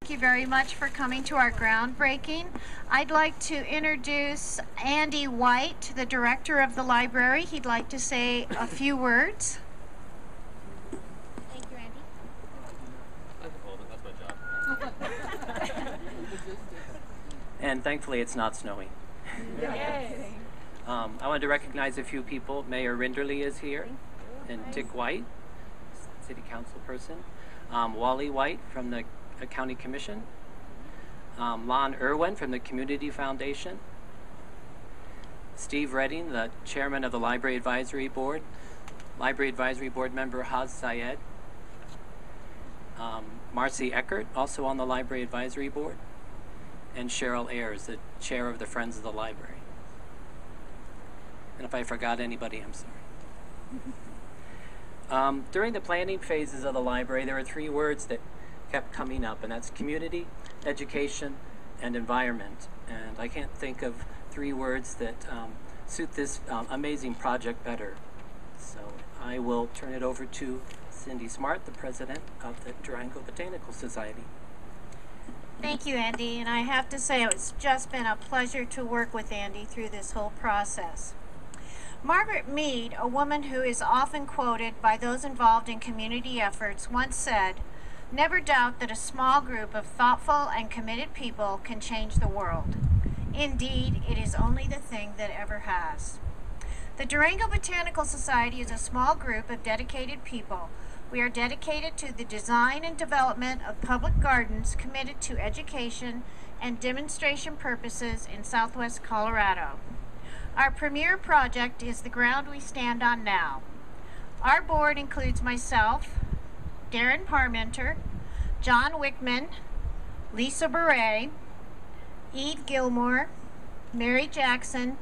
Thank you very much for coming to our groundbreaking. I'd like to introduce Andy White, the director of the library. He'd like to say a few words. Thank you, Andy. I can hold it, that's my job. And thankfully it's not snowing. Yay. I wanted to recognize a few people. Mayor Rinderly is here, and Dick White, City Council person. Wally White from the County Commission. Lon Irwin from the Community Foundation. Steve Redding, the chairman of the Library Advisory Board. Library Advisory Board member Haz Syed. Marcy Eckert, also on the Library Advisory Board. And Cheryl Ayers, the chair of the Friends of the Library. And if I forgot anybody, I'm sorry. During the planning phases of the library, there were three words that kept coming up, and that's community, education, and environment. And I can't think of three words that suit this amazing project better. So I will turn it over to Cindy Smart, the president of the Durango Botanical Society. Thank you, Andy, and I have to say it's just been a pleasure to work with Andy through this whole process. Margaret Mead, a woman who is often quoted by those involved in community efforts, once said, "Never doubt that a small group of thoughtful and committed people can change the world. Indeed, it is only the thing that ever has." The Durango Botanical Society is a small group of dedicated people. We are dedicated to the design and development of public gardens committed to education and demonstration purposes in Southwest Colorado. Our premier project is the ground we stand on now. Our board includes myself, Darren Parmenter, John Wickman, Lisa Beret, Eve Gilmore, Mary Jackson,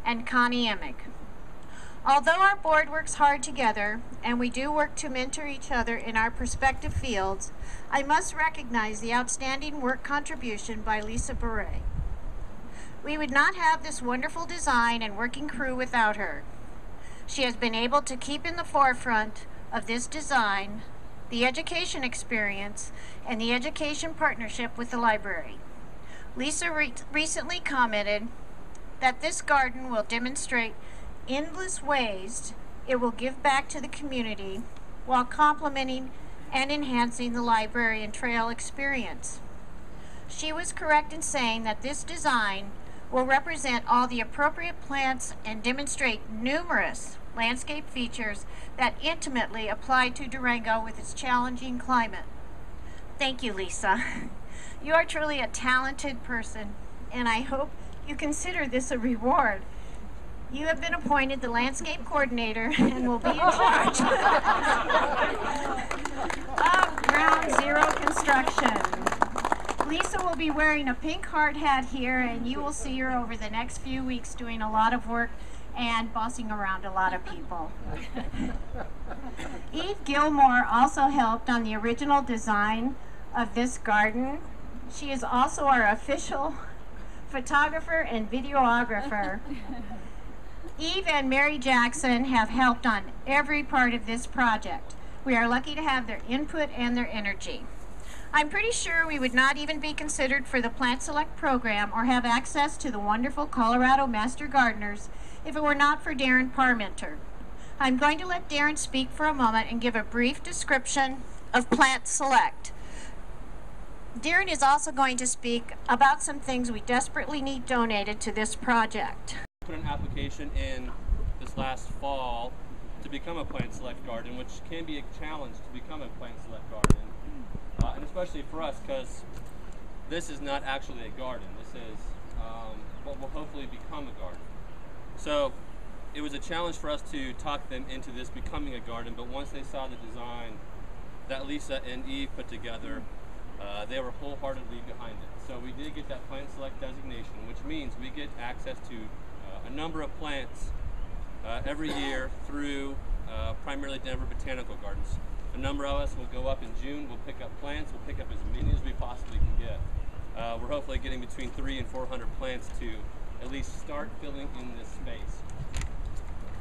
and Connie Emick. Although our board works hard together, and we do work to mentor each other in our respective fields, I must recognize the outstanding work contribution by Lisa Beret. We would not have this wonderful design and working crew without her. She has been able to keep in the forefront of this design, the education experience, and the education partnership with the library. Lisa recently commented that this garden will demonstrate endless ways it will give back to the community while complementing and enhancing the library and trail experience. She was correct in saying that this design will represent all the appropriate plants and demonstrate numerous landscape features that intimately apply to Durango with its challenging climate. Thank you, Lisa. You are truly a talented person, and I hope you consider this a reward. You have been appointed the landscape coordinator and will be in charge of Ground Zero construction. Lisa will be wearing a pink hard hat here, and you will see her over the next few weeks doing a lot of work and bossing around a lot of people. Eve Gilmore also helped on the original design of this garden. She is also our official photographer and videographer. Eve and Mary Jackson have helped on every part of this project. We are lucky to have their input and their energy. I'm pretty sure we would not even be considered for the Plant Select program or have access to the wonderful Colorado Master Gardeners if it were not for Darren Parmenter. I'm going to let Darren speak for a moment and give a brief description of Plant Select. Darren is also going to speak about some things we desperately need donated to this project. Put an application in this last fall to become a Plant Select garden, which can be a challenge to become a Plant Select garden. And especially for us, because this is not actually a garden. This is what will hopefully become a garden. So it was a challenge for us to talk them into this becoming a garden, but once they saw the design that Lisa and Eve put together, they were wholeheartedly behind it. So we did get that Plant Select designation, which means we get access to a number of plants every year through primarily Denver Botanical Gardens. A number of us will go up in June, we'll pick up plants, we'll pick up as many as we possibly can get. We're hopefully getting between 300 and 400 plants to at least start filling in this space.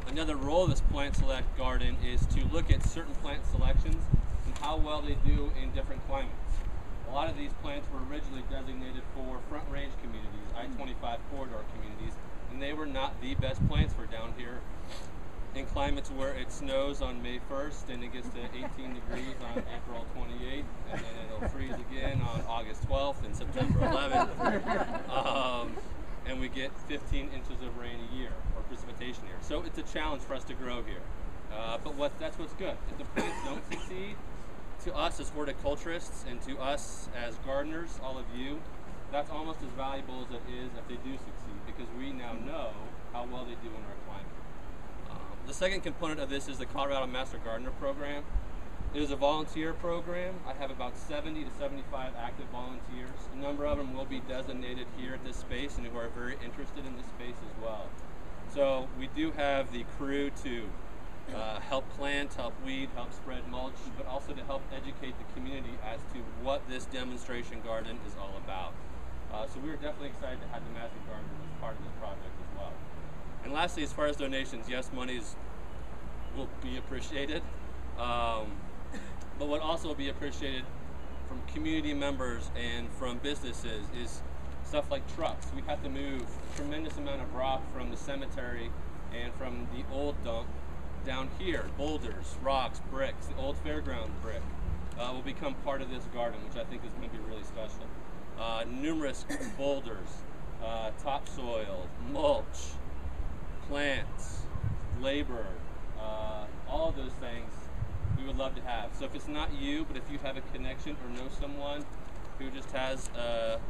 Another role of this Plant Select garden is to look at certain plant selections and how well they do in different climates. A lot of these plants were originally designated for front range communities, I-25 corridor communities, and they were not the best plants for down here in climates where it snows on May 1st and it gets to 18 degrees on April 28th, and then it'll freeze again on August 12th and September 11th. And we get 15 inches of rain a year, or precipitation here. So it's a challenge for us to grow here. But that's what's good. If the plants don't succeed, to us as horticulturists and to us as gardeners, all of you, that's almost as valuable as it is if they do succeed, because we now know how well they do in our climate. The second component of this is the Colorado Master Gardener Program. It is a volunteer program. I have about 70 to 75 active volunteers. A number of them will be designated here at this space and who are very interested in this space as well. So we do have the crew to help plant, help weed, help spread mulch, but also to help educate the community as to what this demonstration garden is all about. So we are definitely excited to have the Master Gardeners as part of this project as well. And lastly, as far as donations, yes, monies will be appreciated. But what also will be appreciated from community members and from businesses is stuff like trucks. We have to move a tremendous amount of rock from the cemetery and from the old dump down here. Boulders, rocks, bricks, the old fairground brick will become part of this garden, which I think is going to be really special. Numerous boulders, topsoil, mulch, plants, labor, all of those things we would love to have. So if it's not you, but if you have a connection or know someone who just has a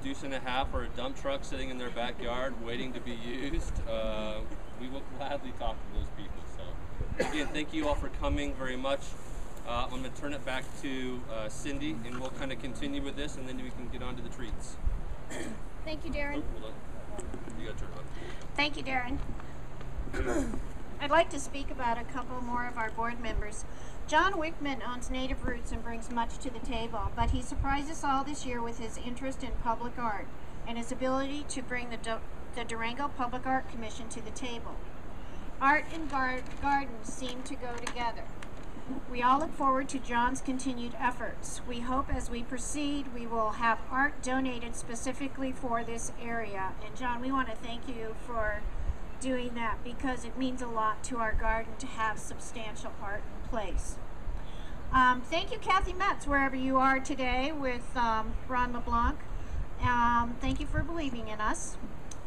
deuce and a half or a dump truck sitting in their backyard waiting to be used, we will gladly talk to those people. So again, thank you all for coming very much. I'm going to turn it back to Cindy, and we'll kind of continue with this, and then we can get on to the treats. Thank you, Darren. Oh, hold on. You got to turn it on. Thank you, Darren. I'd like to speak about a couple more of our board members. John Wickman owns Native Roots and brings much to the table, but he surprised us all this year with his interest in public art and his ability to bring the Durango Public Art Commission to the table. Art and gardens seem to go together. We all look forward to John's continued efforts. We hope as we proceed we will have art donated specifically for this area. And John, we want to thank you for doing that because it means a lot to our garden to have substantial art in place. Thank you, Kathy Metz, wherever you are today with Ron LeBlanc. Thank you for believing in us.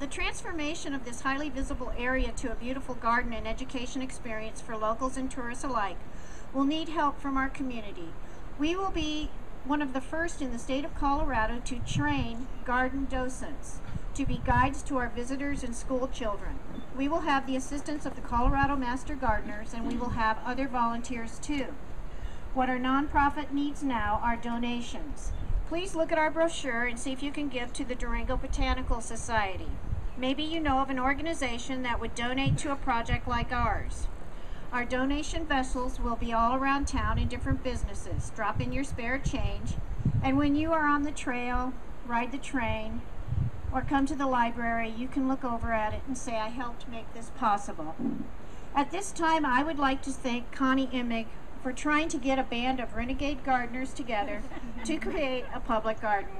The transformation of this highly visible area to a beautiful garden and education experience for locals and tourists alike will need help from our community. We will be one of the first in the state of Colorado to train garden docents to be guides to our visitors and school children. We will have the assistance of the Colorado Master Gardeners, and we will have other volunteers too. What our nonprofit needs now are donations. Please look at our brochure and see if you can give to the Durango Botanical Society. Maybe you know of an organization that would donate to a project like ours. Our donation vessels will be all around town in different businesses. Drop in your spare change, and when you are on the trail, ride the train, or come to the library, you can look over at it and say, I helped make this possible. At this time, I would like to thank Connie Immig for trying to get a band of renegade gardeners together to create a public garden.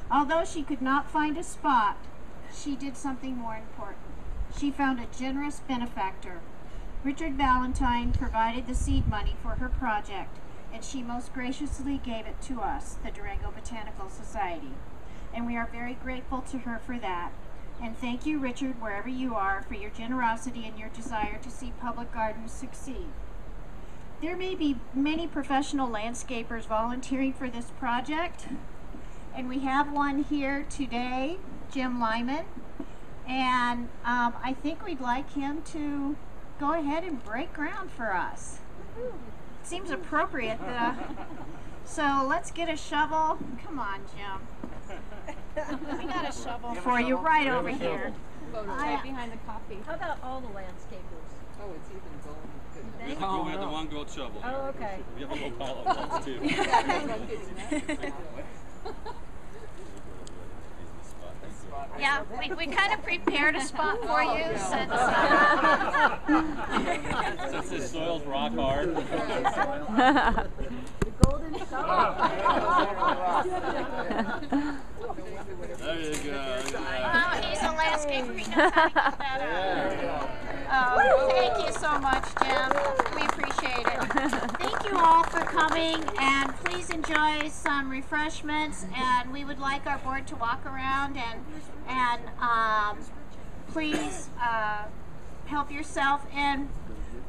Although she could not find a spot, she did something more important. She found a generous benefactor. Richard Valentine provided the seed money for her project, and she most graciously gave it to us, the Durango Botanical Society. And we are very grateful to her for that. And thank you, Richard, wherever you are, for your generosity and your desire to see public gardens succeed. There may be many professional landscapers volunteering for this project, and we have one here today, Jim Lyman, and I think we'd like him to go ahead and break ground for us. Seems appropriate. So let's get a shovel. Come on, Jim. We got a shovel for you right over here. Right behind the coffee. How about all the landscapers? Oh, it's even going. We have the one gold shovel. Oh, okay. We have a whole pile of ones too. Yeah, we kind of prepared a spot for you Since this soil's rock hard. The golden shovel. There you go. Oh, he's a landscaper. He knows how to get that up. Oh, thank you so much, Jim. We appreciate it. Thank you all for coming, and please enjoy some refreshments. And we would like our board to walk around and please help yourself. And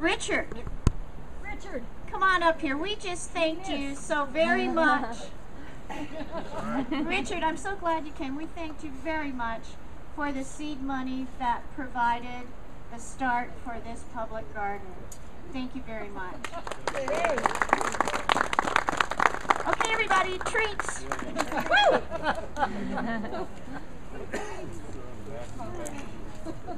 Richard, come on up here. We just thanked you so very much. Richard, I'm so glad you came. We thanked you very much for the seed money that provided the start for this public garden. Thank you very much. Okay, everybody, treats. Woo!